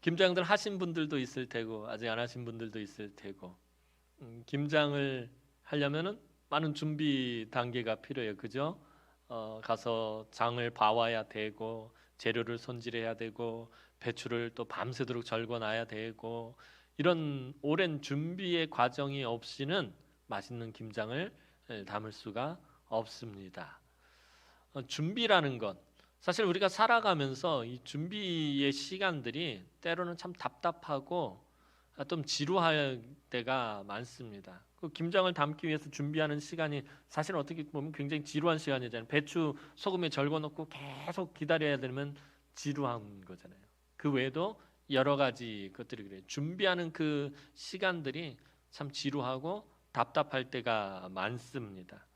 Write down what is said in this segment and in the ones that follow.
김장들 하신 분들도 있을 테고 아직 안 하신 분들도 있을 테고 김장을 하려면은 많은 준비 단계가 필요해요. 그죠? 가서 장을 봐와야 되고 재료를 손질해야 되고 배추를 또 밤새도록 절궈놔야 되고 이런 오랜 준비의 과정이 없이는 맛있는 김장을 담을 수가 없습니다. 준비라는 것, 사실 우리가 살아가면서 이 준비의 시간들이 때로는 참 답답하고 좀 지루할 때가 많습니다. 그 김장을 담기 위해서 준비하는 시간이 사실 어떻게 보면 굉장히 지루한 시간이잖아요. 배추 소금에 절거 놓고 계속 기다려야 되면 지루한 거잖아요. 그 외에도 여러 가지 것들이 그래요. 준비하는 그 시간들이 참 지루하고 답답할 때가 많습니다.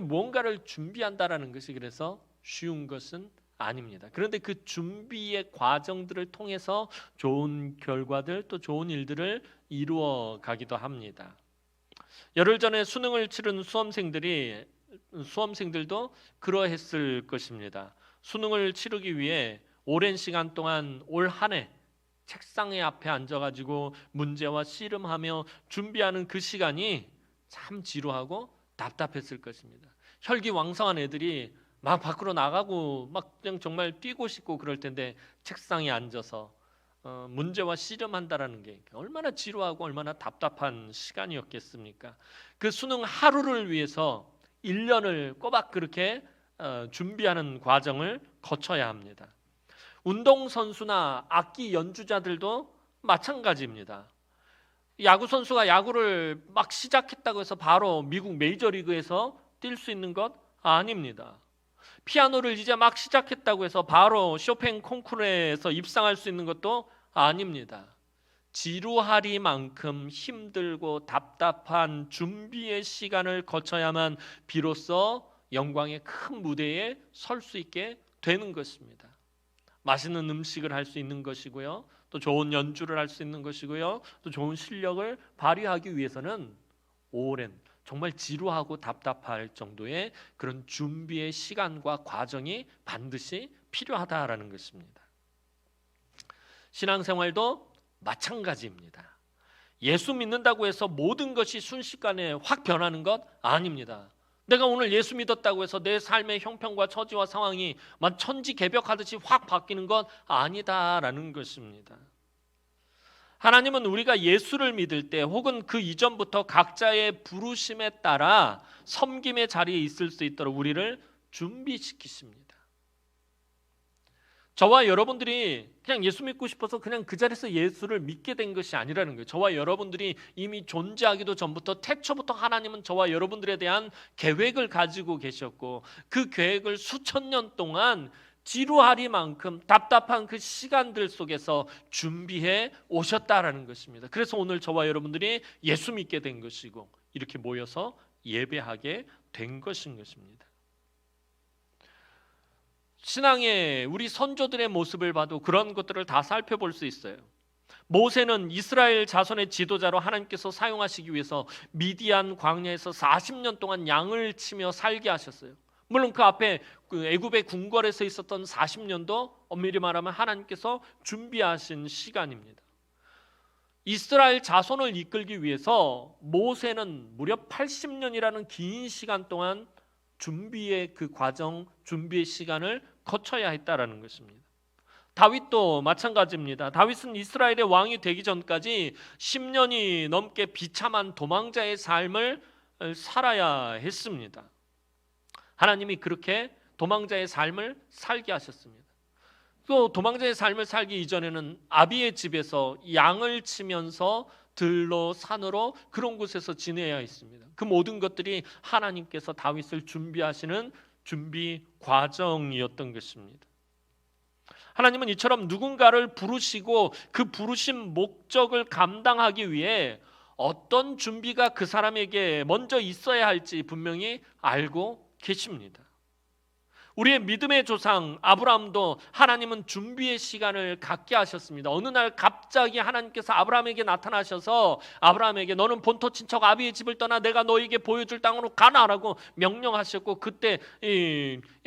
뭔가를 준비한다라는 것이 그래서 쉬운 것은 아닙니다. 그런데 그 준비의 과정들을 통해서 좋은 결과들 또 좋은 일들을 이루어 가기도 합니다. 열흘 전에 수능을 치른 수험생들도 그러했을 것입니다. 수능을 치르기 위해 오랜 시간 동안 올 한 해 책상에 앞에 앉아가지고 문제와 씨름하며 준비하는 그 시간이 참 지루하고 답답했을 것입니다. 혈기왕성한 애들이 막 밖으로 나가고 막 그냥 정말 뛰고 싶고 그럴 텐데 책상에 앉아서 문제와 씨름한다라는 게 얼마나 지루하고 얼마나 답답한 시간이었겠습니까? 그 수능 하루를 위해서 1년을 꼬박 그렇게 준비하는 과정을 거쳐야 합니다. 운동선수나 악기 연주자들도 마찬가지입니다. 야구 선수가 야구를 막 시작했다고 해서 바로 미국 메이저리그에서 뛸 수 있는 것 아닙니다. 피아노를 이제 막 시작했다고 해서 바로 쇼팽 콩쿠르에서 입상할 수 있는 것도 아닙니다. 지루하리만큼 힘들고 답답한 준비의 시간을 거쳐야만 비로소 영광의 큰 무대에 설 수 있게 되는 것입니다. 맛있는 음식을 할 수 있는 것이고요. 또 좋은 연주를 할 수 있는 것이고요. 또 좋은 실력을 발휘하기 위해서는 오랜 정말 지루하고 답답할 정도의 그런 준비의 시간과 과정이 반드시 필요하다라는 것입니다. 신앙생활도 마찬가지입니다. 예수 믿는다고 해서 모든 것이 순식간에 확 변하는 것 아닙니다. 내가 오늘 예수 믿었다고 해서 내 삶의 형편과 처지와 상황이 천지개벽하듯이 확 바뀌는 것 아니다라는 것입니다. 하나님은 우리가 예수를 믿을 때 혹은 그 이전부터 각자의 부르심에 따라 섬김의 자리에 있을 수 있도록 우리를 준비시키십니다. 저와 여러분들이 그냥 예수 믿고 싶어서 그냥 그 자리에서 예수를 믿게 된 것이 아니라는 거예요. 저와 여러분들이 이미 존재하기도 전부터 태초부터 하나님은 저와 여러분들에 대한 계획을 가지고 계셨고 그 계획을 수천 년 동안 지루하리만큼 답답한 그 시간들 속에서 준비해 오셨다라는 것입니다. 그래서 오늘 저와 여러분들이 예수 믿게 된 것이고 이렇게 모여서 예배하게 된 것인 것입니다. 신앙의 우리 선조들의 모습을 봐도 그런 것들을 다 살펴볼 수 있어요. 모세는 이스라엘 자손의 지도자로 하나님께서 사용하시기 위해서 미디안 광야에서 40년 동안 양을 치며 살게 하셨어요. 물론 그 앞에 그 애굽의 궁궐에서 있었던 40년도 엄밀히 말하면 하나님께서 준비하신 시간입니다. 이스라엘 자손을 이끌기 위해서 모세는 무려 80년이라는 긴 시간 동안 준비의 그 과정, 준비의 시간을 거쳐야 했다라는 것입니다. 다윗도 마찬가지입니다. 다윗은 이스라엘의 왕이 되기 전까지 10년이 넘게 비참한 도망자의 삶을 살아야 했습니다. 하나님이 그렇게 도망자의 삶을 살게 하셨습니다. 또 도망자의 삶을 살기 이전에는 아비의 집에서 양을 치면서 들로 산으로 그런 곳에서 지내야 했습니다. 그 모든 것들이 하나님께서 다윗을 준비하시는 준비 과정이었던 것입니다. 하나님은 이처럼 누군가를 부르시고 그 부르신 목적을 감당하기 위해 어떤 준비가 그 사람에게 먼저 있어야 할지 분명히 알고 계십니다. 우리의 믿음의 조상 아브라함도 하나님은 준비의 시간을 갖게 하셨습니다. 어느 날 갑자기 하나님께서 아브라함에게 나타나셔서 아브라함에게 너는 본토 친척 아비의 집을 떠나 내가 너에게 보여줄 땅으로 가라라고 명령하셨고 그때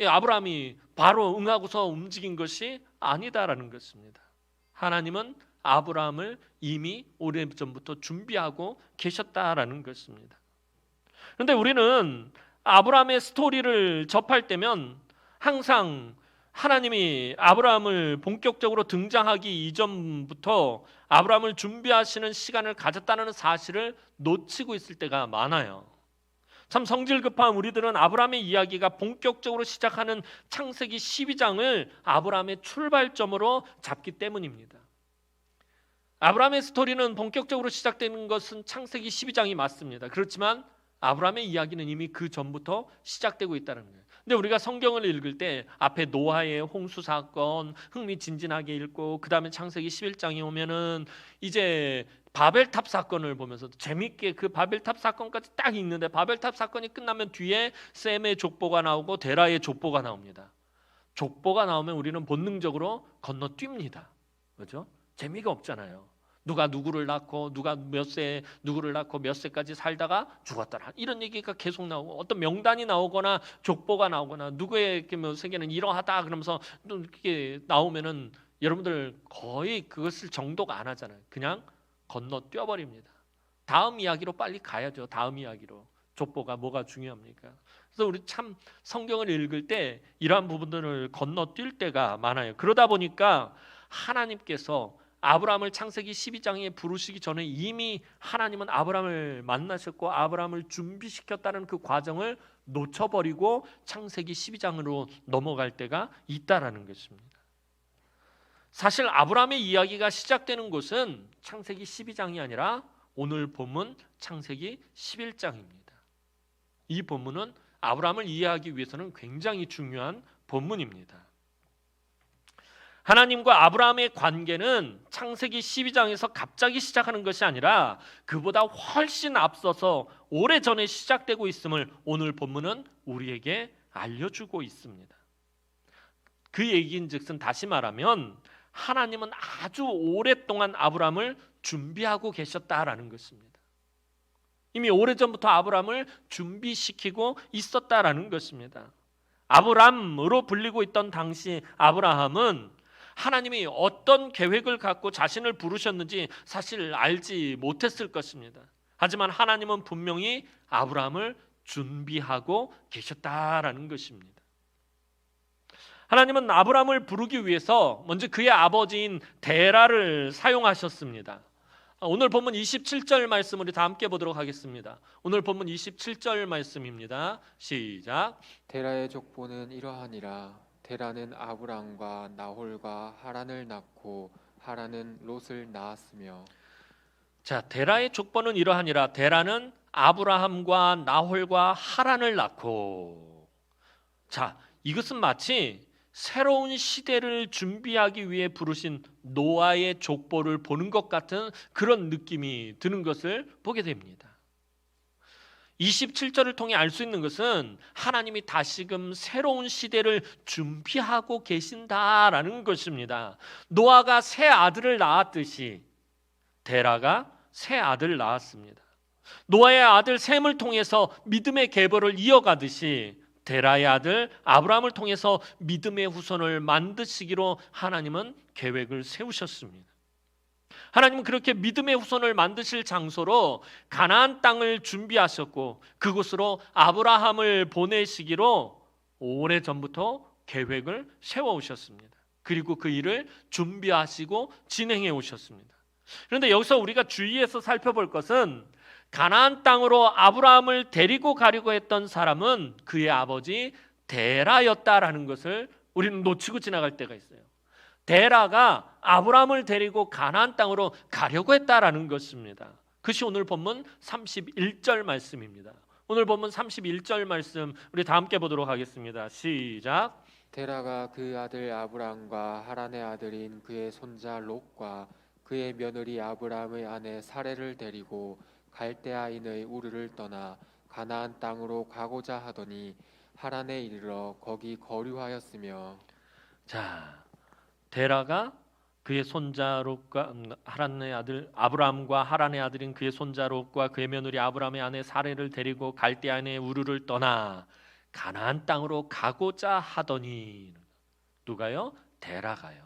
아브라함이 바로 응하고서 움직인 것이 아니다라는 것입니다. 하나님은 아브라함을 이미 오래전부터 준비하고 계셨다라는 것입니다. 그런데 우리는 아브라함의 스토리를 접할 때면 항상 하나님이 아브라함을 본격적으로 등장하기 이전부터 아브라함을 준비하시는 시간을 가졌다는 사실을 놓치고 있을 때가 많아요. 참 성질 급한 우리들은 아브라함의 이야기가 본격적으로 시작하는 창세기 12장을 아브라함의 출발점으로 잡기 때문입니다. 아브라함의 스토리는 본격적으로 시작되는 것은 창세기 12장이 맞습니다. 그렇지만 아브라함의 이야기는 이미 그 전부터 시작되고 있다는 거예요. 근데 우리가 성경을 읽을 때 앞에 노아의 홍수 사건 흥미진진하게 읽고 그 다음에 창세기 11장에 오면은 이제 바벨탑 사건을 보면서 재밌게 그 바벨탑 사건까지 딱 읽는데 바벨탑 사건이 끝나면 뒤에 셈의 족보가 나오고 데라의 족보가 나옵니다. 족보가 나오면 우리는 본능적으로 건너뜁니다. 그렇죠? 재미가 없잖아요. 누가 누구를 낳고 누가 몇 세에 누구를 낳고 몇 세까지 살다가 죽었더라 이런 얘기가 계속 나오고 어떤 명단이 나오거나 족보가 나오거나 누구의 몇 세계는 이러하다 그러면서 이렇게 나오면은 여러분들 거의 그것을 정독 안 하잖아요. 그냥 건너뛰어 버립니다. 다음 이야기로 빨리 가야죠. 다음 이야기로. 족보가 뭐가 중요합니까? 그래서 우리 참 성경을 읽을 때 이러한 부분들을 건너뛸 때가 많아요. 그러다 보니까 하나님께서 아브라함을 창세기 12장에 부르시기 전에 이미 하나님은 아브라함을 만나셨고 아브라함을 준비시켰다는 그 과정을 놓쳐버리고 창세기 12장으로 넘어갈 때가 있다라는 것입니다. 사실 아브라함의 이야기가 시작되는 곳은 창세기 12장이 아니라 오늘 본문 창세기 11장입니다. 이 본문은 아브라함을 이해하기 위해서는 굉장히 중요한 본문입니다. 하나님과 아브라함의 관계는 창세기 12장에서 갑자기 시작하는 것이 아니라 그보다 훨씬 앞서서 오래전에 시작되고 있음을 오늘 본문은 우리에게 알려주고 있습니다. 그 얘기인즉슨 다시 말하면 하나님은 아주 오랫동안 아브라함을 준비하고 계셨다라는 것입니다. 이미 오래전부터 아브라함을 준비시키고 있었다라는 것입니다. 아브람으로 불리고 있던 당시 아브라함은 하나님이 어떤 계획을 갖고 자신을 부르셨는지 사실 알지 못했을 것입니다. 하지만 하나님은 분명히 아브라함을 준비하고 계셨다라는 것입니다. 하나님은 아브라함을 부르기 위해서 먼저 그의 아버지인 데라를 사용하셨습니다. 오늘 본문 27절 말씀 우리 다 함께 보도록 하겠습니다. 오늘 본문 27절 말씀입니다. 시작. 데라의 족보는 이러하니라. 데라는 아브람과 나홀과 하란을 낳고 하란은 롯을 낳았으며. 자, 데라의 족보는 이러하니라. 데라는 아브라함과 나홀과 하란을 낳고. 자, 이것은 마치 새로운 시대를 준비하기 위해 부르신 노아의 족보를 보는 것 같은 그런 느낌이 드는 것을 보게 됩니다. 27절을 통해 알 수 있는 것은 하나님이 다시금 새로운 시대를 준비하고 계신다라는 것입니다. 노아가 새 아들을 낳았듯이 데라가 새 아들을 낳았습니다. 노아의 아들 셈을 통해서 믿음의 계보를 이어가듯이 데라의 아들 아브라함을 통해서 믿음의 후손을 만드시기로 하나님은 계획을 세우셨습니다. 하나님은 그렇게 믿음의 후손을 만드실 장소로 가나안 땅을 준비하셨고 그곳으로 아브라함을 보내시기로 오래전부터 계획을 세워오셨습니다. 그리고 그 일을 준비하시고 진행해 오셨습니다. 그런데 여기서 우리가 주의해서 살펴볼 것은 가나안 땅으로 아브라함을 데리고 가려고 했던 사람은 그의 아버지 데라였다라는 것을 우리는 놓치고 지나갈 때가 있어요. 데라가 아브라함을 데리고 가나안 땅으로 가려고 했다라는 것입니다. 그것이 오늘 본문 31절 말씀입니다. 오늘 본문 31절 말씀 우리 다 함께 보도록 하겠습니다. 시작. 데라가 그 아들 아브람과 하란의 아들인 그의 손자 롯과 그의 며느리 아브람의 아내 사레를 데리고 갈대아인의 우르를 떠나 가나안 땅으로 가고자 하더니 하란에 이르러 거기 거류하였으며. 자, 데라가 그의 손자 롯과 하란의 아들 아브람과 하란의 아들인 그의 손자 롯과 그의 며느리 아브람의 아내 사레를 데리고 갈대아인의 우르를 떠나 가나안 땅으로 가고자 하더니 누가요? 데라가요.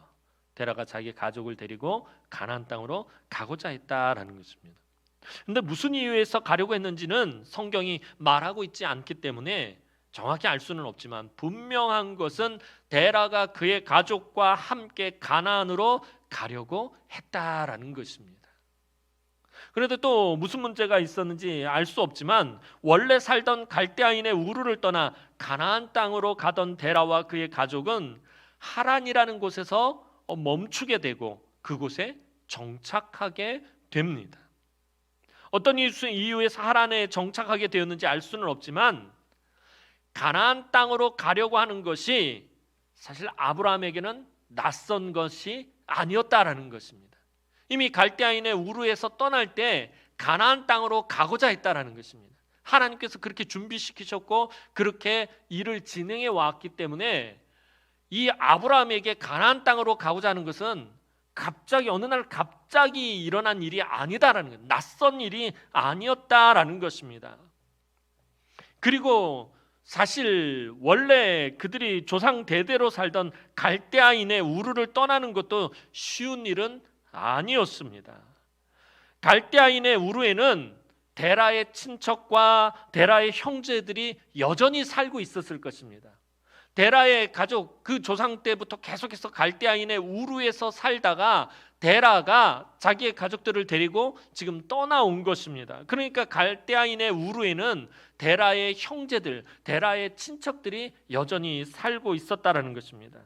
데라가 자기 가족을 데리고 가나안 땅으로 가고자 했다라는 것입니다. 근데 무슨 이유에서 가려고 했는지는 성경이 말하고 있지 않기 때문에 정확히 알 수는 없지만 분명한 것은 데라가 그의 가족과 함께 가나안으로 가려고 했다라는 것입니다. 그런데 또 무슨 문제가 있었는지 알 수 없지만 원래 살던 갈대아인의 우르를 떠나 가나안 땅으로 가던 데라와 그의 가족은 하란이라는 곳에서 멈추게 되고 그곳에 정착하게 됩니다. 어떤 이유에서 하란에 정착하게 되었는지 알 수는 없지만 가나안 땅으로 가려고 하는 것이 사실 아브라함에게는 낯선 것이 아니었다라는 것입니다. 이미 갈대아인의 우르에서 떠날 때 가나안 땅으로 가고자 했다라는 것입니다. 하나님께서 그렇게 준비시키셨고 그렇게 일을 진행해 왔기 때문에 이 아브라함에게 가나안 땅으로 가고자 하는 것은 갑자기 어느 날 갑자기 일어난 일이 아니다라는 것, 낯선 일이 아니었다라는 것입니다. 그리고 사실 원래 그들이 조상 대대로 살던 갈대아인의 우르를 떠나는 것도 쉬운 일은 아니었습니다. 갈대아인의 우르에는 데라의 친척과 데라의 형제들이 여전히 살고 있었을 것입니다. 데라의 가족, 그 조상 때부터 계속해서 갈대아인의 우르에서 살다가 데라가 자기의 가족들을 데리고 지금 떠나온 것입니다. 그러니까 갈대아인의 우르에는 데라의 형제들, 데라의 친척들이 여전히 살고 있었다라는 것입니다.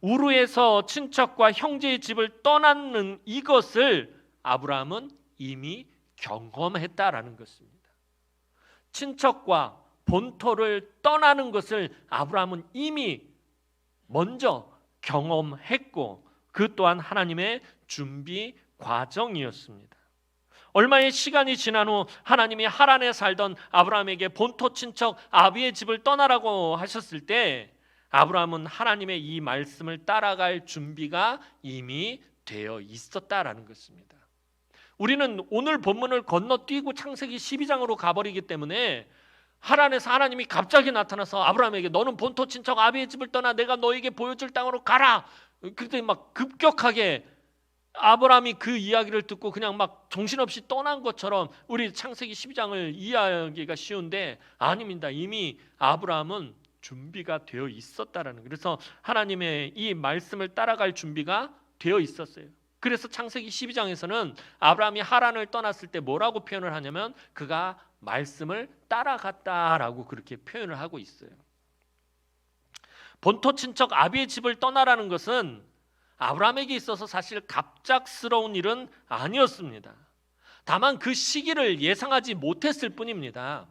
우르에서 친척과 형제의 집을 떠나는 이것을 아브라함은 이미 경험했다라는 것입니다. 친척과 본토를 떠나는 것을 아브라함은 이미 먼저 경험했고 그 또한 하나님의 준비 과정이었습니다. 얼마의 시간이 지난 후 하나님이 하란에 살던 아브라함에게 본토 친척 아비의 집을 떠나라고 하셨을 때 아브라함은 하나님의 이 말씀을 따라갈 준비가 이미 되어 있었다라는 것입니다. 우리는 오늘 본문을 건너뛰고 창세기 12장으로 가버리기 때문에 하란에서 하나님이 갑자기 나타나서 아브라함에게 너는 본토 친척 아비의 집을 떠나 내가 너에게 보여줄 땅으로 가라. 그때 막 급격하게 아브라함이 그 이야기를 듣고 그냥 막 정신없이 떠난 것처럼 우리 창세기 12장을 이해하기가 쉬운데 아닙니다. 이미 아브라함은 준비가 되어 있었다라는 거예요. 그래서 하나님의 이 말씀을 따라갈 준비가 되어 있었어요. 그래서 창세기 12장에서는 아브라함이 하란을 떠났을 때 뭐라고 표현을 하냐면 그가 말씀을 따라갔다라고 그렇게 표현을 하고 있어요. 본토 친척 아비의 집을 떠나라는 것은 아브라함에게 있어서 사실 갑작스러운 일은 아니었습니다. 다만 그 시기를 예상하지 못했을 뿐입니다.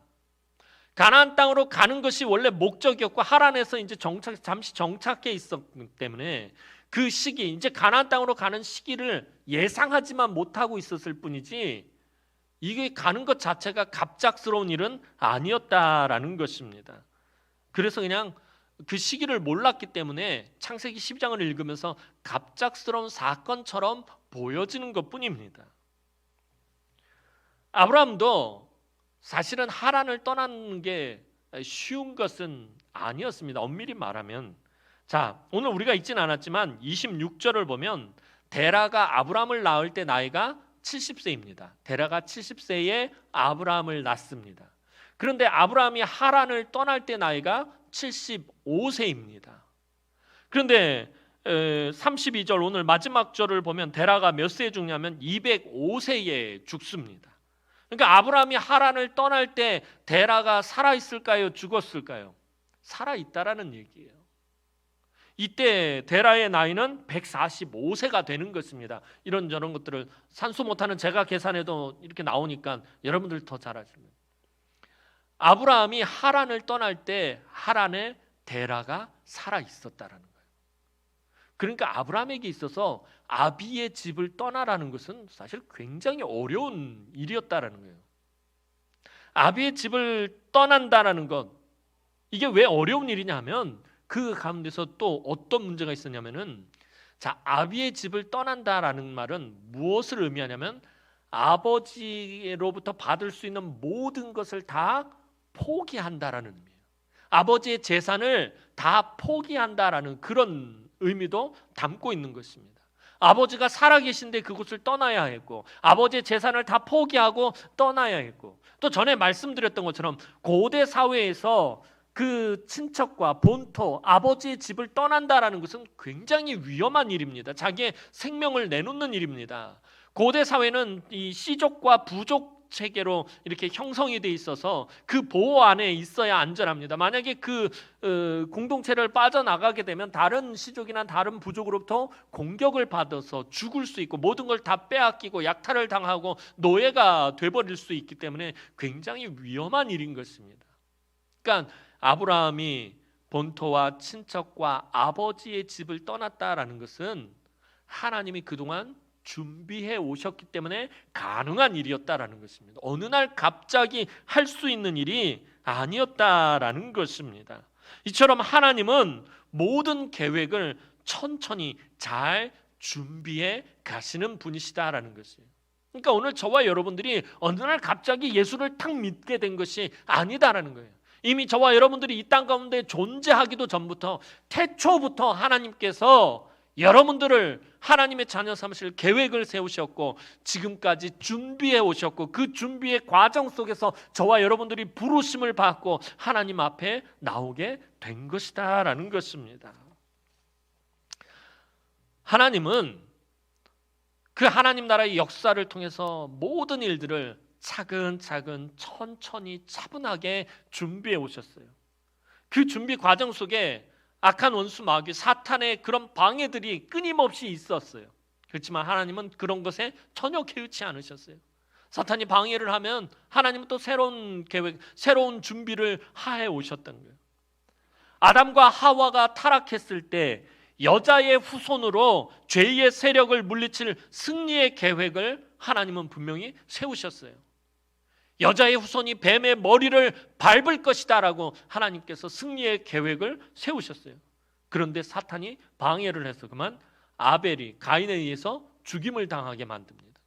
가나안 땅으로 가는 것이 원래 목적이었고 하란에서 이제 잠시 정착해 있었기 때문에 그 시기, 이제 가나안 땅으로 가는 시기를 예상하지만 못하고 있었을 뿐이지 이게 가는 것 자체가 갑작스러운 일은 아니었다라는 것입니다. 그래서 그냥 그 시기를 몰랐기 때문에 창세기 12장을 읽으면서 갑작스러운 사건처럼 보여지는 것뿐입니다. 아브라함도 사실은 하란을 떠나는 게 쉬운 것은 아니었습니다. 엄밀히 말하면. 자, 오늘 우리가 읽진 않았지만 26절을 보면 데라가 아브라함을 낳을 때 나이가 70세입니다. 데라가 70세에 아브라함을 낳습니다. 그런데 아브라함이 하란을 떠날 때 나이가 75세입니다. 그런데 32절 오늘 마지막 절을 보면 데라가 몇 세에 죽냐면 205세에 죽습니다. 그러니까 아브라함이 하란을 떠날 때 데라가 살아있을까요? 죽었을까요? 살아있다라는 얘기예요. 이때 데라의 나이는 145세가 되는 것입니다. 이런저런 것들을 산수 못하는 제가 계산해도 이렇게 나오니까 여러분들 더 잘 아십니다. 아브라함이 하란을 떠날 때 하란에 데라가 살아 있었다라는 거예요. 그러니까 아브라함에게 있어서 아비의 집을 떠나라는 것은 사실 굉장히 어려운 일이었다라는 거예요. 아비의 집을 떠난다라는 것, 이게 왜 어려운 일이냐면 그 가운데서 또 어떤 문제가 있었냐면은 자, 아비의 집을 떠난다라는 말은 무엇을 의미하냐면 아버지로부터 받을 수 있는 모든 것을 다 포기한다라는 의미예요. 아버지의 재산을 다 포기한다라는 그런 의미도 담고 있는 것입니다. 아버지가 살아계신데 그곳을 떠나야 했고, 아버지의 재산을 다 포기하고 떠나야 했고, 또 전에 말씀드렸던 것처럼 고대 사회에서 그 친척과 본토, 아버지의 집을 떠난다라는 것은 굉장히 위험한 일입니다. 자기의 생명을 내놓는 일입니다. 고대 사회는 이 씨족과 부족 체계로 이렇게 형성이 돼 있어서 그 보호 안에 있어야 안전합니다. 만약에 그 공동체를 빠져나가게 되면 다른 씨족이나 다른 부족으로부터 공격을 받아서 죽을 수 있고 모든 걸 다 빼앗기고 약탈을 당하고 노예가 돼버릴 수 있기 때문에 굉장히 위험한 일인 것입니다. 그러니까 아브라함이 본토와 친척과 아버지의 집을 떠났다라는 것은 하나님이 그동안 준비해 오셨기 때문에 가능한 일이었다라는 것입니다. 어느 날 갑자기 할 수 있는 일이 아니었다라는 것입니다. 이처럼 하나님은 모든 계획을 천천히 잘 준비해 가시는 분이시다라는 것이에요. 그러니까 오늘 저와 여러분들이 어느 날 갑자기 예수를 탁 믿게 된 것이 아니다라는 거예요. 이미 저와 여러분들이 이 땅 가운데 존재하기도 전부터 태초부터 하나님께서 여러분들을 하나님의 자녀 삼으실 계획을 세우셨고 지금까지 준비해 오셨고 그 준비의 과정 속에서 저와 여러분들이 부르심을 받고 하나님 앞에 나오게 된 것이다라는 것입니다. 하나님은 그 하나님 나라의 역사를 통해서 모든 일들을 차근차근 천천히 차분하게 준비해 오셨어요. 그 준비 과정 속에 악한 원수 마귀 사탄의 그런 방해들이 끊임없이 있었어요. 그렇지만 하나님은 그런 것에 전혀 개의치 않으셨어요. 사탄이 방해를 하면 하나님은 또 새로운 계획, 새로운 준비를 하해 오셨던 거예요. 아담과 하와가 타락했을 때 여자의 후손으로 죄의 세력을 물리칠 승리의 계획을 하나님은 분명히 세우셨어요. 여자의 후손이 뱀의 머리를 밟을 것이다라고 하나님께서 승리의 계획을 세우셨어요. 그런데 사탄이 방해를 해서 그만 아벨이 가인에 의해서 죽임을 당하게 만듭니다.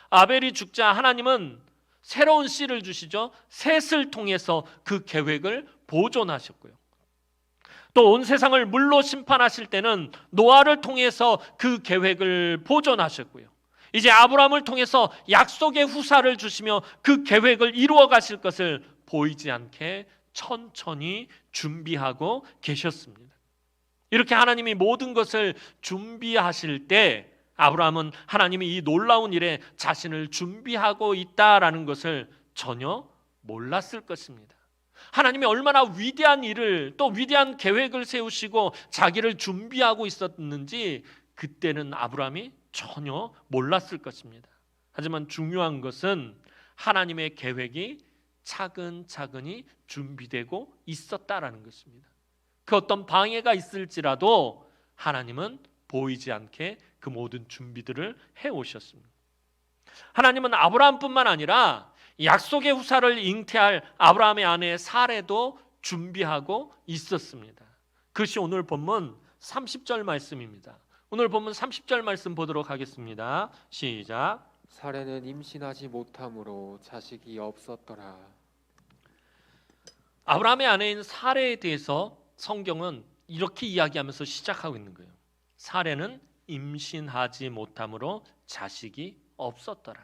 아벨이 죽자 하나님은 새로운 씨를 주시죠. 셋을 통해서 그 계획을 보존하셨고요. 또 온 세상을 물로 심판하실 때는 노아를 통해서 그 계획을 보존하셨고요. 이제 아브라함을 통해서 약속의 후사를 주시며 그 계획을 이루어 가실 것을 보이지 않게 천천히 준비하고 계셨습니다. 이렇게 하나님이 모든 것을 준비하실 때 아브라함은 하나님이 이 놀라운 일에 자신을 준비하고 있다라는 것을 전혀 몰랐을 것입니다. 하나님이 얼마나 위대한 일을 또 위대한 계획을 세우시고 자기를 준비하고 있었는지 그때는 아브라함이 전혀 몰랐을 것입니다. 하지만 중요한 것은 하나님의 계획이 차근차근히 준비되고 있었다라는 것입니다. 그 어떤 방해가 있을지라도 하나님은 보이지 않게 그 모든 준비들을 해오셨습니다. 하나님은 아브라함뿐만 아니라 약속의 후사를 잉태할 아브라함의 아내 사레도 준비하고 있었습니다. 그것이 오늘 본문 30절 말씀입니다. 오늘 본문 30절 말씀 보도록 하겠습니다. 시작. 사레는 임신하지 못함으로 자식이 없었더라. 아브라함의 아내인 사레에 대해서 성경은 이렇게 이야기하면서 시작하고 있는 거예요. 사레는 임신하지 못함으로 자식이 없었더라.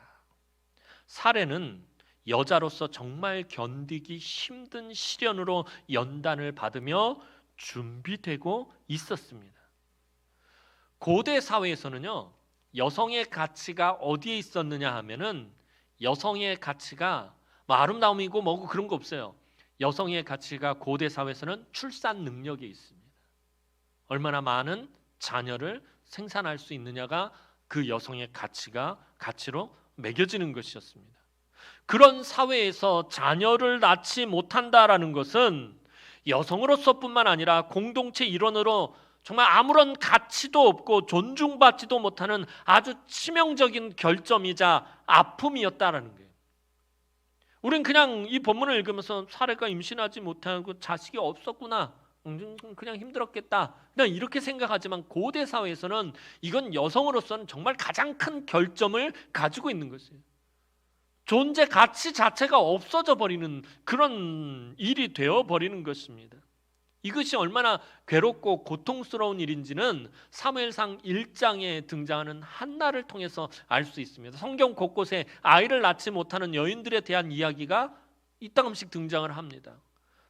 사레는 여자로서 정말 견디기 힘든 시련으로 연단을 받으며 준비되고 있었습니다. 고대 사회에서는요, 여성의 가치가 어디에 있었느냐 하면은 여성의 가치가 아름다움이고 뭐고 그런 거 없어요. 여성의 가치가 고대 사회에서는 출산 능력에 있습니다. 얼마나 많은 자녀를 생산할 수 있느냐가 그 여성의 가치로 매겨지는 것이었습니다. 그런 사회에서 자녀를 낳지 못한다라는 것은 여성으로서뿐만 아니라 공동체 일원으로 정말 아무런 가치도 없고 존중받지도 못하는 아주 치명적인 결점이자 아픔이었다라는 거예요. 우린 그냥 이 본문을 읽으면서 사례가 임신하지 못하고 자식이 없었구나, 그냥 힘들었겠다, 그냥 이렇게 생각하지만 고대 사회에서는 이건 여성으로서는 정말 가장 큰 결점을 가지고 있는 것이에요. 존재 가치 자체가 없어져 버리는 그런 일이 되어 버리는 것입니다. 이것이 얼마나 괴롭고 고통스러운 일인지는 사무엘상 1장에 등장하는 한나를 통해서 알 수 있습니다. 성경 곳곳에 아이를 낳지 못하는 여인들에 대한 이야기가 이따금씩 등장을 합니다.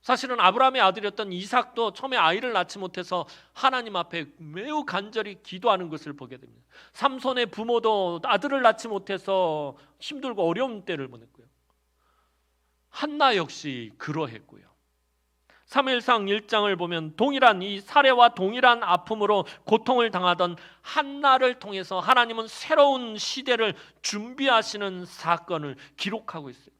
사실은 아브라함의 아들이었던 이삭도 처음에 아이를 낳지 못해서 하나님 앞에 매우 간절히 기도하는 것을 보게 됩니다. 삼손의 부모도 아들을 낳지 못해서 힘들고 어려운 때를 보냈고요. 한나 역시 그러했고요. 사무엘상 1장을 보면 동일한 이 사례와 동일한 아픔으로 고통을 당하던 한나를 통해서 하나님은 새로운 시대를 준비하시는 사건을 기록하고 있어요.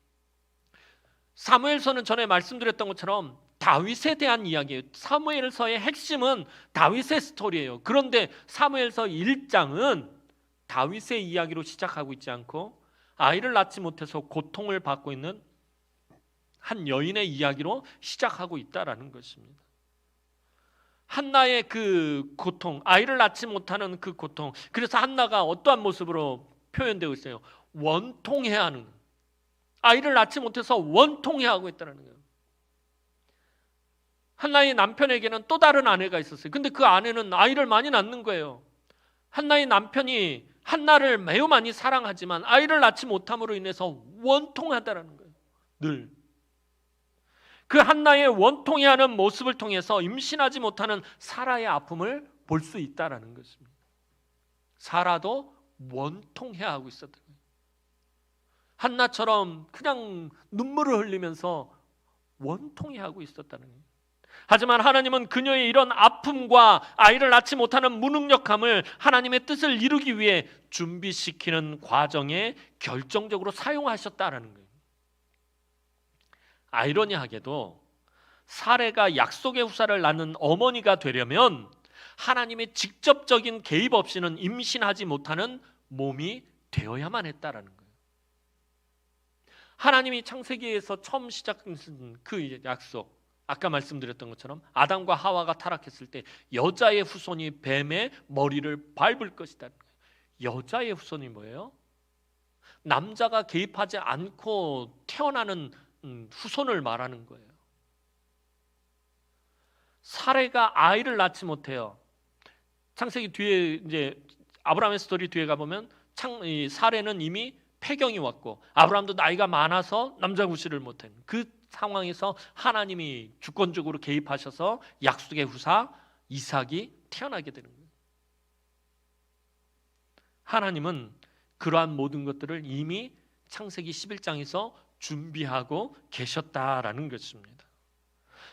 사무엘서는 전에 말씀드렸던 것처럼 다윗에 대한 이야기예요. 사무엘서의 핵심은 다윗의 스토리예요. 그런데 사무엘서 1장은 다윗의 이야기로 시작하고 있지 않고 아이를 낳지 못해서 고통을 받고 있는 한 여인의 이야기로 시작하고 있다라는 것입니다. 한나의 그 고통, 아이를 낳지 못하는 그 고통, 그래서 한나가 어떠한 모습으로 표현되고 있어요? 원통해하는, 아이를 낳지 못해서 원통해하고 있다는 거예요. 한나의 남편에게는 또 다른 아내가 있었어요. 근데 그 아내는 아이를 많이 낳는 거예요. 한나의 남편이 한나를 매우 많이 사랑하지만 아이를 낳지 못함으로 인해서 원통하다라는 거예요. 늘. 그 한나의 원통해하는 모습을 통해서 임신하지 못하는 사라의 아픔을 볼 수 있다라는 것입니다. 사라도 원통해하고 있었던 거예요. 한나처럼 그냥 눈물을 흘리면서 원통해하고 있었다는 거예요. 하지만 하나님은 그녀의 이런 아픔과 아이를 낳지 못하는 무능력함을 하나님의 뜻을 이루기 위해 준비시키는 과정에 결정적으로 사용하셨다라는 거예요. 아이러니하게도 사레가 약속의 후사를 낳는 어머니가 되려면 하나님의 직접적인 개입 없이는 임신하지 못하는 몸이 되어야만 했다라는 거예요. 하나님이 창세기에서 처음 시작한 그 약속, 아까 말씀드렸던 것처럼 아담과 하와가 타락했을 때 여자의 후손이 뱀의 머리를 밟을 것이다. 여자의 후손이 뭐예요? 남자가 개입하지 않고 태어나는 후손을 말하는 거예요. 사레가 아이를 낳지 못해요. 창세기 뒤에 이제 아브라함의 스토리 뒤에 가보면 사레는 이미 폐경이 왔고 아브라함도 나이가 많아서 남자 구실을 못한 그 상황에서 하나님이 주권적으로 개입하셔서 약속의 후사 이삭이 태어나게 되는 거예요. 하나님은 그러한 모든 것들을 이미 창세기 11장에서 준비하고 계셨다라는 것입니다.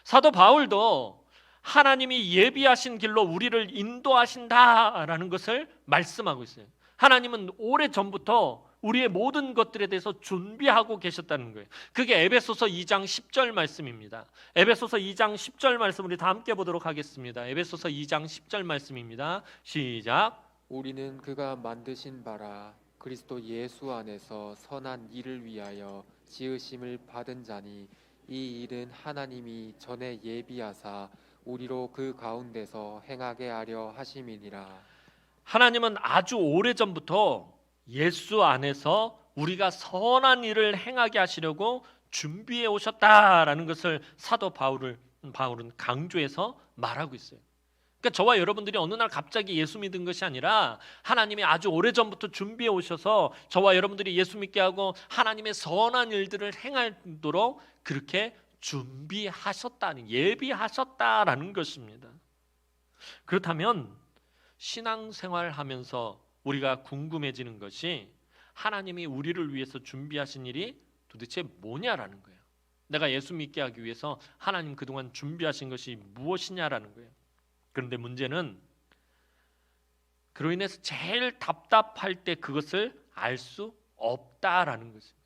사도 바울도 하나님이 예비하신 길로 우리를 인도하신다라는 것을 말씀하고 있어요. 하나님은 오래전부터 우리의 모든 것들에 대해서 준비하고 계셨다는 거예요. 그게 에베소서 2장 10절 말씀입니다. 에베소서 2장 10절 말씀 우리 다 함께 보도록 하겠습니다. 에베소서 2장 10절 말씀입니다. 시작. 우리는 그가 만드신 바라 그리스도 예수 안에서 선한 일을 위하여 지으심을 받은 자니 이 일은 하나님이 전에 예비하사 우리로 그 가운데서 행하게 하려 하심이니라. 하나님은 아주 오래전부터 예수 안에서 우리가 선한 일을 행하게 하시려고 준비해 오셨다라는 것을 사도 바울은 강조해서 말하고 있어요. 그러니까 저와 여러분들이 어느 날 갑자기 예수 믿은 것이 아니라 하나님이 아주 오래전부터 준비해 오셔서 저와 여러분들이 예수 믿게 하고 하나님의 선한 일들을 행하도록 그렇게 준비하셨다는, 예비하셨다라는 것입니다. 그렇다면 신앙생활 하면서 우리가 궁금해지는 것이 하나님이 우리를 위해서 준비하신 일이 도대체 뭐냐라는 거예요. 내가 예수 믿게 하기 위해서 하나님 그동안 준비하신 것이 무엇이냐라는 거예요. 그런데 문제는 그로 인해서 제일 답답할 때 그것을 알 수 없다라는 것입니다.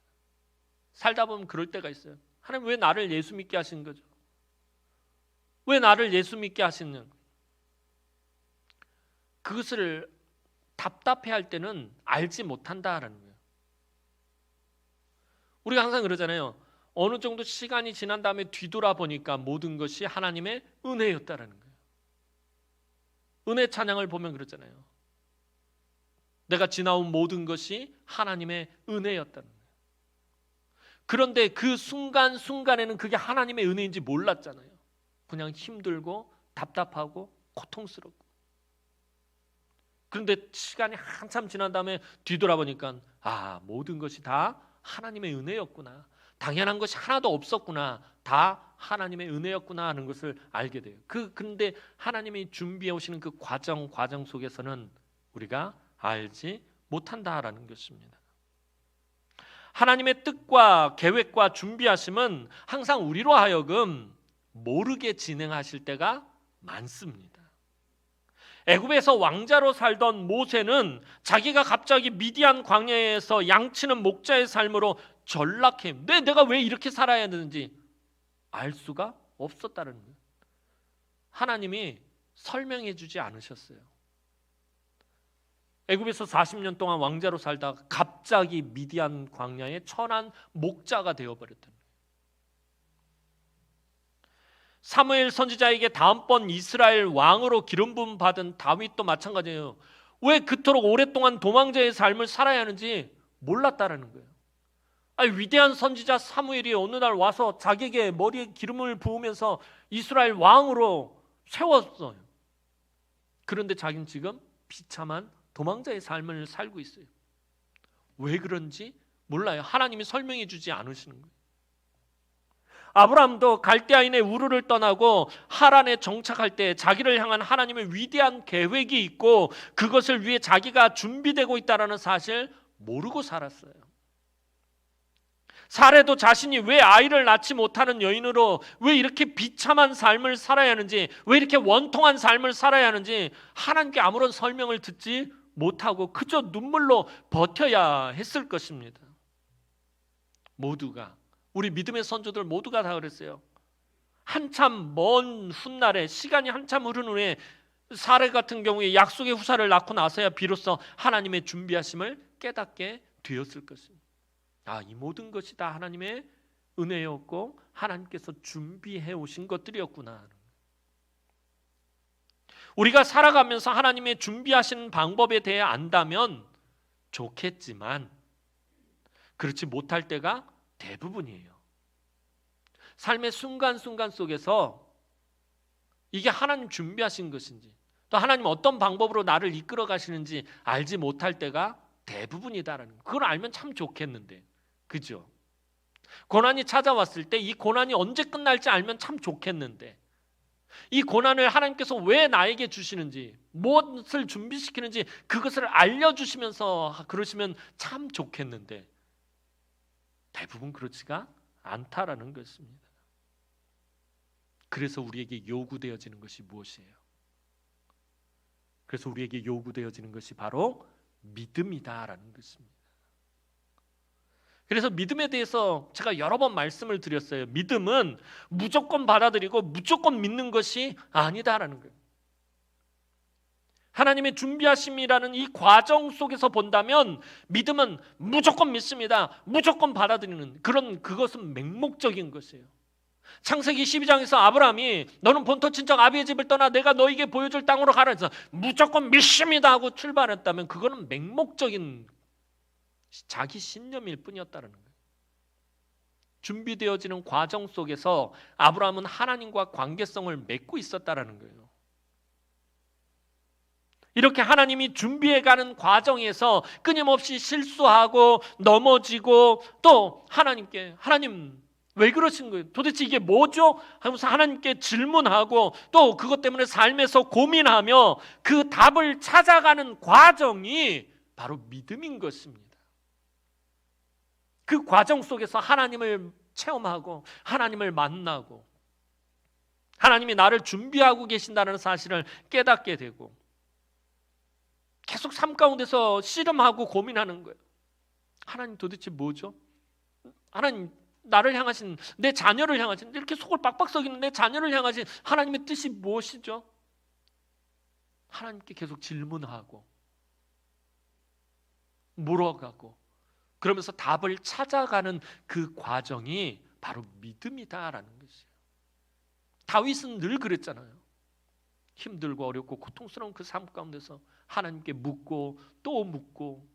살다 보면 그럴 때가 있어요. 하나님 왜 나를 예수 믿게 하신 거죠? 왜 나를 예수 믿게 하시는? 그것을 답답해할 때는 알지 못한다라는 거예요. 우리가 항상 그러잖아요. 어느 정도 시간이 지난 다음에 뒤돌아보니까 모든 것이 하나님의 은혜였다라는 거예요. 은혜 찬양을 보면 그러잖아요. 내가 지나온 모든 것이 하나님의 은혜였다는 거예요. 그런데 그 순간순간에는 그게 하나님의 은혜인지 몰랐잖아요. 그냥 힘들고 답답하고 고통스럽고. 그런데 시간이 한참 지난 다음에 뒤돌아보니까 모든 것이 다 하나님의 은혜였구나. 당연한 것이 하나도 없었구나. 다 하나님의 은혜였구나 하는 것을 알게 돼요. 그런데 하나님이 준비해 오시는 그 과정 속에서는 우리가 알지 못한다라는 것입니다. 하나님의 뜻과 계획과 준비하심은 항상 우리로 하여금 모르게 진행하실 때가 많습니다. 애굽에서 왕자로 살던 모세는 자기가 갑자기 미디안 광야에서 양치는 목자의 삶으로 전락해. 내가 왜 이렇게 살아야 되는지 알 수가 없었다는 거예요. 하나님이 설명해 주지 않으셨어요. 애굽에서 40년 동안 왕자로 살다가 갑자기 미디안 광야의 천한 목자가 되어버렸던 거예요. 사무엘 선지자에게 다음번 이스라엘 왕으로 기름 부음 받은 다윗도 마찬가지예요. 왜 그토록 오랫동안 도망자의 삶을 살아야 하는지 몰랐다라는 거예요. 위대한 선지자 사무엘이 어느 날 와서 자기에게 머리에 기름을 부으면서 이스라엘 왕으로 세웠어요. 그런데 자기는 지금 비참한 도망자의 삶을 살고 있어요. 왜 그런지 몰라요. 하나님이 설명해 주지 않으시는 거예요. 아브라함도 갈대아인의 우르를 떠나고 하란에 정착할 때 자기를 향한 하나님의 위대한 계획이 있고 그것을 위해 자기가 준비되고 있다는 사실 모르고 살았어요. 사례도 자신이 왜 아이를 낳지 못하는 여인으로 왜 이렇게 비참한 삶을 살아야 하는지, 왜 이렇게 원통한 삶을 살아야 하는지 하나님께 아무런 설명을 듣지 못하고 그저 눈물로 버텨야 했을 것입니다. 모두가, 우리 믿음의 선조들 모두가 다 그랬어요. 한참 먼 훗날에, 시간이 한참 흐른 후에 사례 같은 경우에 약속의 후사를 낳고 나서야 비로소 하나님의 준비하심을 깨닫게 되었을 것입니다. 이 모든 것이 다 하나님의 은혜였고 하나님께서 준비해 오신 것들이었구나. 우리가 살아가면서 하나님의 준비하신 방법에 대해 안다면 좋겠지만 그렇지 못할 때가 대부분이에요. 삶의 순간순간 속에서 이게 하나님 준비하신 것인지, 또 하나님 어떤 방법으로 나를 이끌어 가시는지 알지 못할 때가 대부분이다라는 거. 그걸 알면 참 좋겠는데, 그죠? 고난이 찾아왔을 때 이 고난이 언제 끝날지 알면 참 좋겠는데, 이 고난을 하나님께서 왜 나에게 주시는지, 무엇을 준비시키는지 그것을 알려주시면서 그러시면 참 좋겠는데 대부분 그렇지가 않다라는 것입니다. 그래서 우리에게 요구되어지는 것이 무엇이에요? 그래서 우리에게 요구되어지는 것이 바로 믿음이다라는 것입니다. 그래서 믿음에 대해서 제가 여러 번 말씀을 드렸어요. 믿음은 무조건 받아들이고 무조건 믿는 것이 아니다라는 거예요. 하나님의 준비하심이라는 이 과정 속에서 본다면 믿음은 무조건 믿습니다. 무조건 받아들이는 그것은 맹목적인 것이에요. 창세기 12장에서 아브라함이 너는 본토 친척 아비의 집을 떠나 내가 너에게 보여줄 땅으로 가라 해서 무조건 믿습니다 하고 출발했다면 그거는 맹목적인 자기 신념일 뿐이었다는 거예요. 준비되어지는 과정 속에서 아브라함은 하나님과 관계성을 맺고 있었다는 거예요. 이렇게 하나님이 준비해가는 과정에서 끊임없이 실수하고 넘어지고 또 하나님 왜 그러신 거예요? 도대체 이게 뭐죠? 하면서 하나님께 질문하고 또 그것 때문에 삶에서 고민하며 그 답을 찾아가는 과정이 바로 믿음인 것입니다. 그 과정 속에서 하나님을 체험하고 하나님을 만나고 하나님이 나를 준비하고 계신다는 사실을 깨닫게 되고 계속 삶 가운데서 씨름하고 고민하는 거예요. 하나님 도대체 뭐죠? 하나님 나를 향하신, 내 자녀를 향하신, 이렇게 속을 빡빡 썩이는 내 자녀를 향하신 하나님의 뜻이 무엇이죠? 하나님께 계속 질문하고 물어가고 그러면서 답을 찾아가는 그 과정이 바로 믿음이다라는 것이에요. 다윗은 늘 그랬잖아요. 힘들고 어렵고 고통스러운 그 삶 가운데서 하나님께 묻고 또 묻고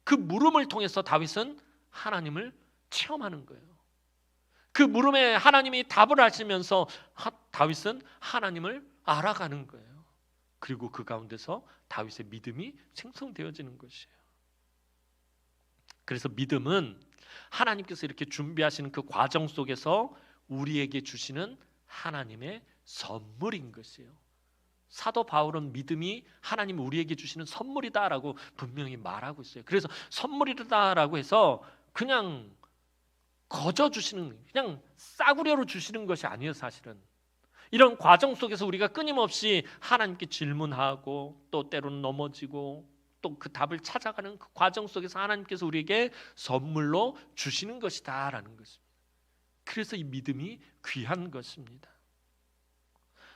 그 물음을 통해서 다윗은 하나님을 체험하는 거예요. 그 물음에 하나님이 답을 하시면서 다윗은 하나님을 알아가는 거예요. 그리고 그 가운데서 다윗의 믿음이 생성되어지는 것이에요. 그래서 믿음은 하나님께서 이렇게 준비하시는 그 과정 속에서 우리에게 주시는 하나님의 선물인 것이에요. 사도 바울은 믿음이 하나님이 우리에게 주시는 선물이다라고 분명히 말하고 있어요. 그래서 선물이다라고 해서 그냥 거저 주시는, 그냥 싸구려로 주시는 것이 아니에요. 사실은 이런 과정 속에서 우리가 끊임없이 하나님께 질문하고 또 때로는 넘어지고 또 그 답을 찾아가는 그 과정 속에서 하나님께서 우리에게 선물로 주시는 것이다라는 것입니다. 그래서 이 믿음이 귀한 것입니다.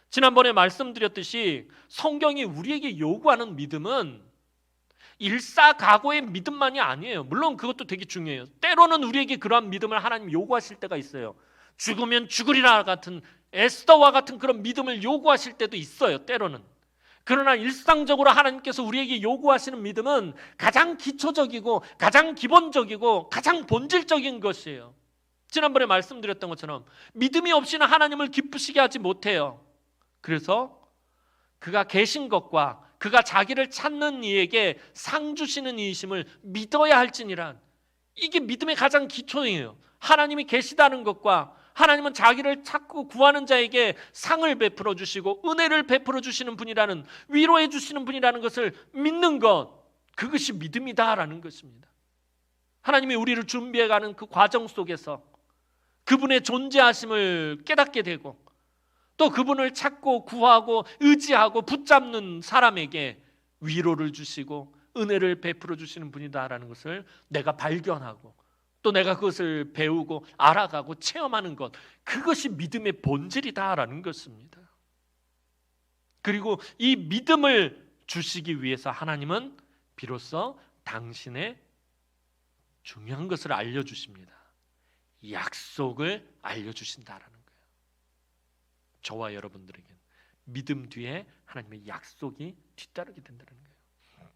지난번에 말씀드렸듯이 성경이 우리에게 요구하는 믿음은 일사각오의 믿음만이 아니에요. 물론 그것도 되게 중요해요. 때로는 우리에게 그러한 믿음을 하나님 요구하실 때가 있어요. 죽으면 죽으리라 같은, 에스더와 같은 그런 믿음을 요구하실 때도 있어요. 때로는. 그러나 일상적으로 하나님께서 우리에게 요구하시는 믿음은 가장 기초적이고 가장 기본적이고 가장 본질적인 것이에요. 지난번에 말씀드렸던 것처럼 믿음이 없이는 하나님을 기쁘시게 하지 못해요. 그래서 그가 계신 것과 그가 자기를 찾는 이에게 상 주시는 이이심을 믿어야 할지니라. 이게 믿음의 가장 기초예요. 하나님이 계시다는 것과 하나님은 자기를 찾고 구하는 자에게 상을 베풀어 주시고 은혜를 베풀어 주시는 분이라는, 위로해 주시는 분이라는 것을 믿는 것, 그것이 믿음이다라는 것입니다. 하나님이 우리를 준비해가는 그 과정 속에서 그분의 존재하심을 깨닫게 되고 또 그분을 찾고 구하고 의지하고 붙잡는 사람에게 위로를 주시고 은혜를 베풀어 주시는 분이다라는 것을 내가 발견하고 또 내가 그것을 배우고 알아가고 체험하는 것, 그것이 믿음의 본질이다라는 것입니다. 그리고 이 믿음을 주시기 위해서 하나님은 비로소 당신의 중요한 것을 알려주십니다. 약속을 알려주신다라는 거예요. 저와 여러분들에게 믿음 뒤에 하나님의 약속이 뒤따르게 된다는 거예요.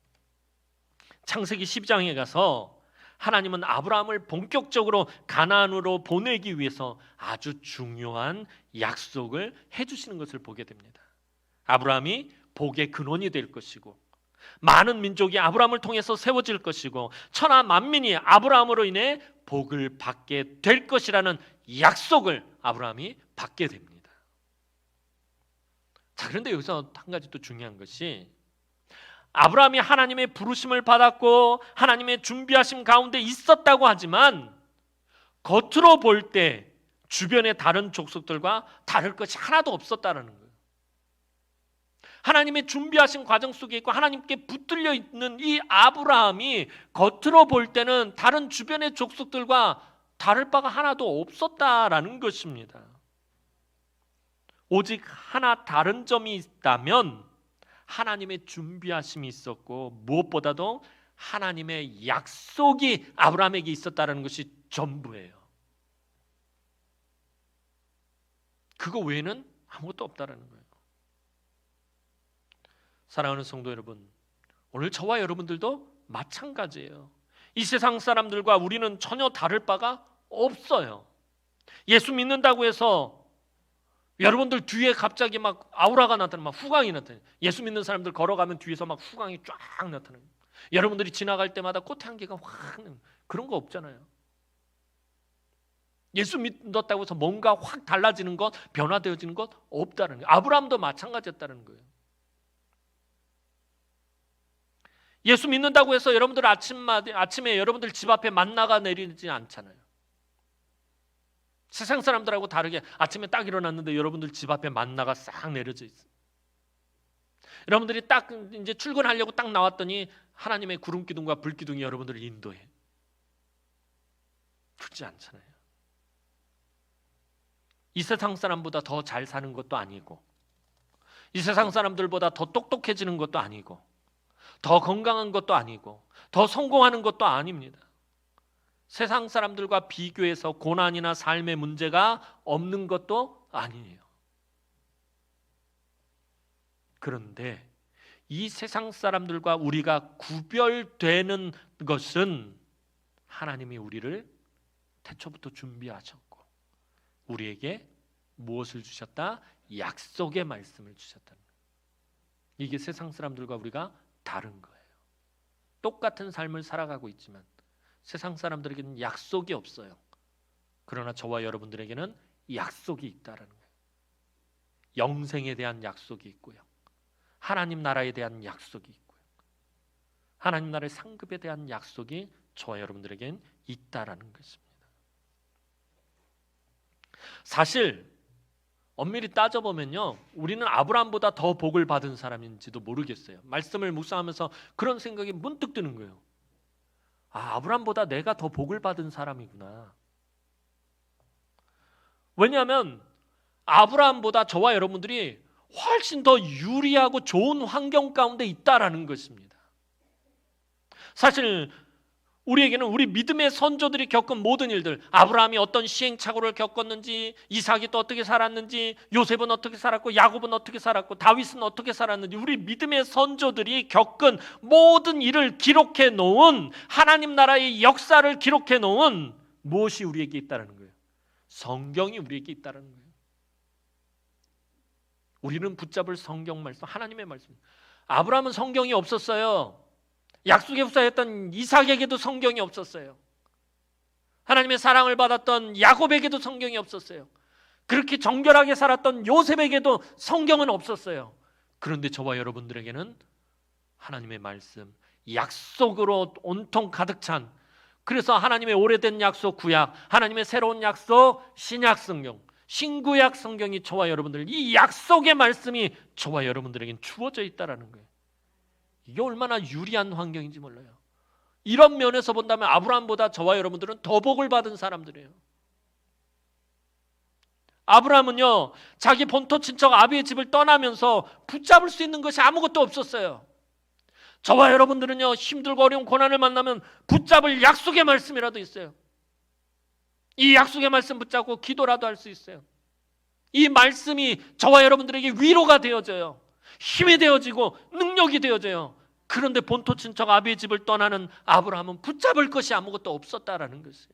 창세기 12장에 가서 하나님은 아브라함을 본격적으로 가나안으로 보내기 위해서 아주 중요한 약속을 해주시는 것을 보게 됩니다. 아브라함이 복의 근원이 될 것이고 많은 민족이 아브라함을 통해서 세워질 것이고 천하 만민이 아브라함으로 인해 복을 받게 될 것이라는 약속을 아브라함이 받게 됩니다. 자, 그런데 여기서 한 가지 또 중요한 것이 아브라함이 하나님의 부르심을 받았고 하나님의 준비하심 가운데 있었다고 하지만 겉으로 볼 때 주변의 다른 족속들과 다를 것이 하나도 없었다는 거예요. 하나님의 준비하신 과정 속에 있고 하나님께 붙들려 있는 이 아브라함이 겉으로 볼 때는 다른 주변의 족속들과 다를 바가 하나도 없었다라는 것입니다. 오직 하나 다른 점이 있다면 하나님의 준비하심이 있었고 무엇보다도 하나님의 약속이 아브라함에게 있었다는 것이 전부예요. 그거 외에는 아무것도 없다는 거예요. 사랑하는 성도 여러분, 오늘 저와 여러분들도 마찬가지예요. 이 세상 사람들과 우리는 전혀 다를 바가 없어요. 예수 믿는다고 해서 여러분들 뒤에 갑자기 막 아우라가 나타나요. 막 후광이 나타나요. 예수 믿는 사람들 걸어가면 뒤에서 막 후광이 쫙 나타나요. 여러분들이 지나갈 때마다 꽃향기가 확, 그런 거 없잖아요. 예수 믿었다고 해서 뭔가 확 달라지는 것, 변화되어지는 것 없다는 거예요. 아브라함도 마찬가지였다는 거예요. 예수 믿는다고 해서 여러분들 아침에 여러분들 집 앞에 만나가 내리지 않잖아요. 세상 사람들하고 다르게 아침에 딱 일어났는데 여러분들 집 앞에 만나가 싹 내려져 있어요. 여러분들이 딱 이제 출근하려고 딱 나왔더니 하나님의 구름 기둥과 불 기둥이 여러분들을 인도해. 그렇지 않잖아요. 이 세상 사람보다 더 잘 사는 것도 아니고 이 세상 사람들보다 더 똑똑해지는 것도 아니고 더 건강한 것도 아니고 더 성공하는 것도 아닙니다. 세상 사람들과 비교해서 고난이나 삶의 문제가 없는 것도 아니에요. 그런데 이 세상 사람들과 우리가 구별되는 것은 하나님이 우리를 태초부터 준비하셨고 우리에게 무엇을 주셨다? 약속의 말씀을 주셨다는 거예요. 이게 세상 사람들과 우리가 다른 거예요. 똑같은 삶을 살아가고 있지만 세상 사람들에게는 약속이 없어요. 그러나 저와 여러분들에게는 약속이 있다라는 거예요. 영생에 대한 약속이 있고요. 하나님 나라에 대한 약속이 있고요. 하나님 나라의 상급에 대한 약속이 저와 여러분들에겐 있다라는 것입니다. 사실 엄밀히 따져보면요, 우리는 아브라함보다 더 복을 받은 사람인지도 모르겠어요. 말씀을 묵상하면서 그런 생각이 문득 드는 거예요. 아브라함보다 내가 더 복을 받은 사람이구나. 왜냐하면 아브라함보다 저와 여러분들이 훨씬 더 유리하고 좋은 환경 가운데 있다라는 것입니다. 사실 우리에게는 우리 믿음의 선조들이 겪은 모든 일들, 아브라함이 어떤 시행착오를 겪었는지, 이삭이 또 어떻게 살았는지, 요셉은 어떻게 살았고, 야곱은 어떻게 살았고, 다윗은 어떻게 살았는지, 우리 믿음의 선조들이 겪은 모든 일을 기록해 놓은, 하나님 나라의 역사를 기록해 놓은 무엇이 우리에게 있다는 거예요? 성경이 우리에게 있다는 거예요. 우리는 붙잡을 성경 말씀, 하나님의 말씀. 아브라함은 성경이 없었어요. 약속의 후사였던 이삭에게도 성경이 없었어요. 하나님의 사랑을 받았던 야곱에게도 성경이 없었어요. 그렇게 정결하게 살았던 요셉에게도 성경은 없었어요. 그런데 저와 여러분들에게는 하나님의 말씀, 약속으로 온통 가득 찬, 그래서 하나님의 오래된 약속 구약, 하나님의 새로운 약속 신약 성경, 신구약 성경이 저와 여러분들, 이 약속의 말씀이 저와 여러분들에겐 주어져 있다라는 거예요. 이게 얼마나 유리한 환경인지 몰라요. 이런 면에서 본다면 아브라함보다 저와 여러분들은 더 복을 받은 사람들이에요. 아브라함은요, 자기 본토 친척 아비의 집을 떠나면서 붙잡을 수 있는 것이 아무것도 없었어요. 저와 여러분들은요, 힘들고 어려운 고난을 만나면 붙잡을 약속의 말씀이라도 있어요. 이 약속의 말씀 붙잡고 기도라도 할 수 있어요. 이 말씀이 저와 여러분들에게 위로가 되어져요. 힘이 되어지고 능력이 되어져요. 그런데 본토 친척 아비의 집을 떠나는 아브라함은 붙잡을 것이 아무것도 없었다라는 것이에요.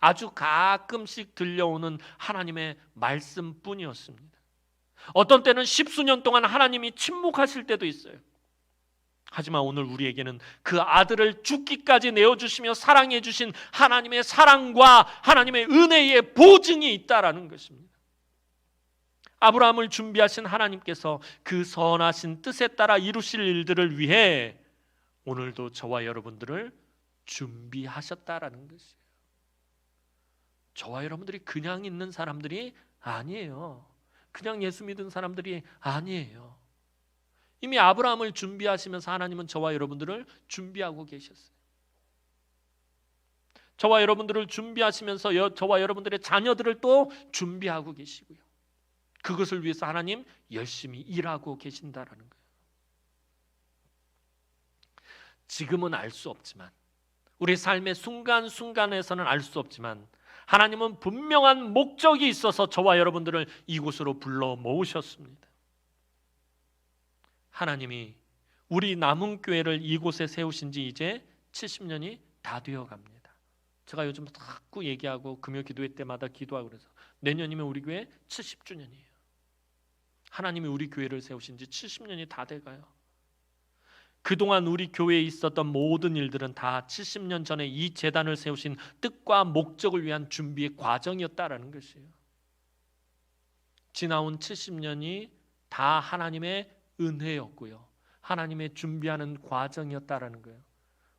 아주 가끔씩 들려오는 하나님의 말씀뿐이었습니다. 어떤 때는 십수년 동안 하나님이 침묵하실 때도 있어요. 하지만 오늘 우리에게는 그 아들을 죽기까지 내어주시며 사랑해 주신 하나님의 사랑과 하나님의 은혜의 보증이 있다라는 것입니다. 아브라함을 준비하신 하나님께서 그 선하신 뜻에 따라 이루실 일들을 위해 오늘도 저와 여러분들을 준비하셨다라는 것이에요. 저와 여러분들이 그냥 있는 사람들이 아니에요. 그냥 예수 믿은 사람들이 아니에요. 이미 아브라함을 준비하시면서 하나님은 저와 여러분들을 준비하고 계셨어요. 저와 여러분들을 준비하시면서 저와 여러분들의 자녀들을 또 준비하고 계시고요. 그것을 위해서 하나님 열심히 일하고 계신다라는 거예요. 지금은 알 수 없지만, 우리 삶의 순간순간에서는 알 수 없지만 하나님은 분명한 목적이 있어서 저와 여러분들을 이곳으로 불러 모으셨습니다. 하나님이 우리 남은 교회를 이곳에 세우신 지 이제 70년이 다 되어 갑니다. 제가 요즘 자꾸 얘기하고 금요 기도회 때마다 기도하고 그래서 내년이면 우리 교회 70주년이에요. 하나님이 우리 교회를 세우신 지 70년이 다 돼가요. 그동안 우리 교회에 있었던 모든 일들은 다 70년 전에 이 재단을 세우신 뜻과 목적을 위한 준비의 과정이었다라는 것이에요. 지나온 70년이 다 하나님의 은혜였고요. 하나님의 준비하는 과정이었다라는 거예요.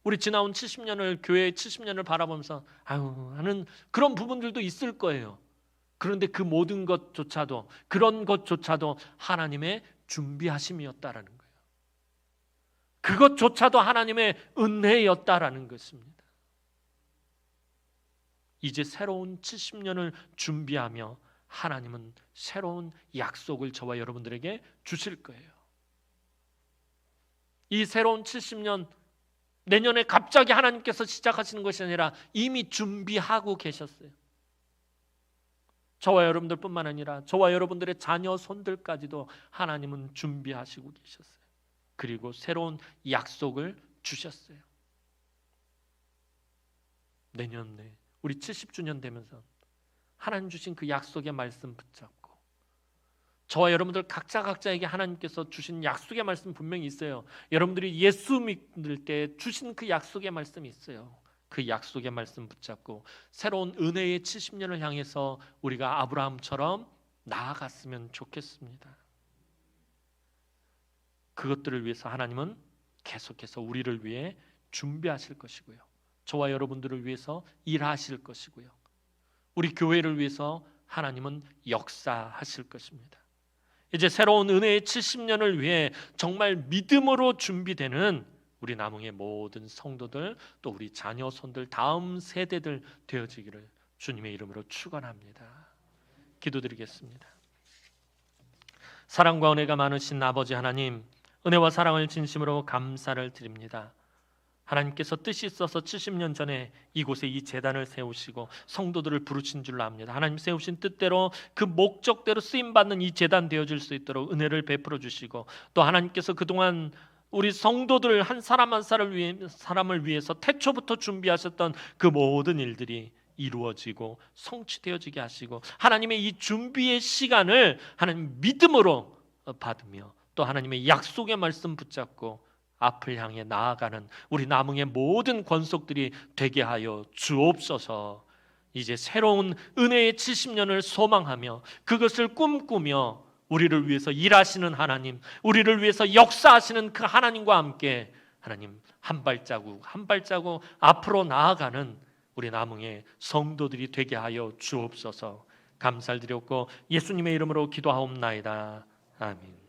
우리 지나온 70년을, 교회의 70년을 바라보면서 하는 그런 부분들도 있을 거예요. 그런데 그 모든 것조차도, 그런 것조차도 하나님의 준비하심이었다라는 거예요. 그것조차도 하나님의 은혜였다라는 것입니다. 이제 새로운 70년을 준비하며 하나님은 새로운 약속을 저와 여러분들에게 주실 거예요. 이 새로운 70년, 내년에 갑자기 하나님께서 시작하시는 것이 아니라 이미 준비하고 계셨어요. 저와 여러분들뿐만 아니라 저와 여러분들의 자녀 손들까지도 하나님은 준비하시고 계셨어요. 그리고 새로운 약속을 주셨어요. 내년에 우리 70주년 되면서 하나님 주신 그 약속의 말씀 붙잡고, 저와 여러분들 각자에게 하나님께서 주신 약속의 말씀 분명히 있어요. 여러분들이 예수 믿을 때 주신 그 약속의 말씀이 있어요. 그 약속의 말씀 붙잡고 새로운 은혜의 70년을 향해서 우리가 아브라함처럼 나아갔으면 좋겠습니다. 그것들을 위해서 하나님은 계속해서 우리를 위해 준비하실 것이고요, 저와 여러분들을 위해서 일하실 것이고요, 우리 교회를 위해서 하나님은 역사하실 것입니다. 이제 새로운 은혜의 70년을 위해 정말 믿음으로 준비되는 우리 남흥의 모든 성도들, 또 우리 자녀 손들, 다음 세대들 되어지기를 주님의 이름으로 축원합니다. 기도드리겠습니다. 사랑과 은혜가 많으신 아버지 하나님, 은혜와 사랑을 진심으로 감사를 드립니다. 하나님께서 뜻이 있어서 70년 전에 이곳에 이 제단을 세우시고 성도들을 부르신 줄로 압니다. 하나님 세우신 뜻대로 그 목적대로 쓰임받는 이 제단 되어질 수 있도록 은혜를 베풀어 주시고, 또 하나님께서 그동안 우리 성도들 한 사람 한 사람을 위해서 태초부터 준비하셨던 그 모든 일들이 이루어지고 성취되어지게 하시고, 하나님의 이 준비의 시간을 하나님 믿음으로 받으며 또 하나님의 약속의 말씀 붙잡고 앞을 향해 나아가는 우리 남흥의 모든 권속들이 되게 하여 주옵소서. 이제 새로운 은혜의 70년을 소망하며 그것을 꿈꾸며 우리를 위해서 일하시는 하나님, 우리를 위해서 역사하시는 그 하나님과 함께 하나님 한 발자국 한 발자국 앞으로 나아가는 우리 남흥의 성도들이 되게 하여 주옵소서. 감사를 드렸고 예수님의 이름으로 기도하옵나이다. 아멘.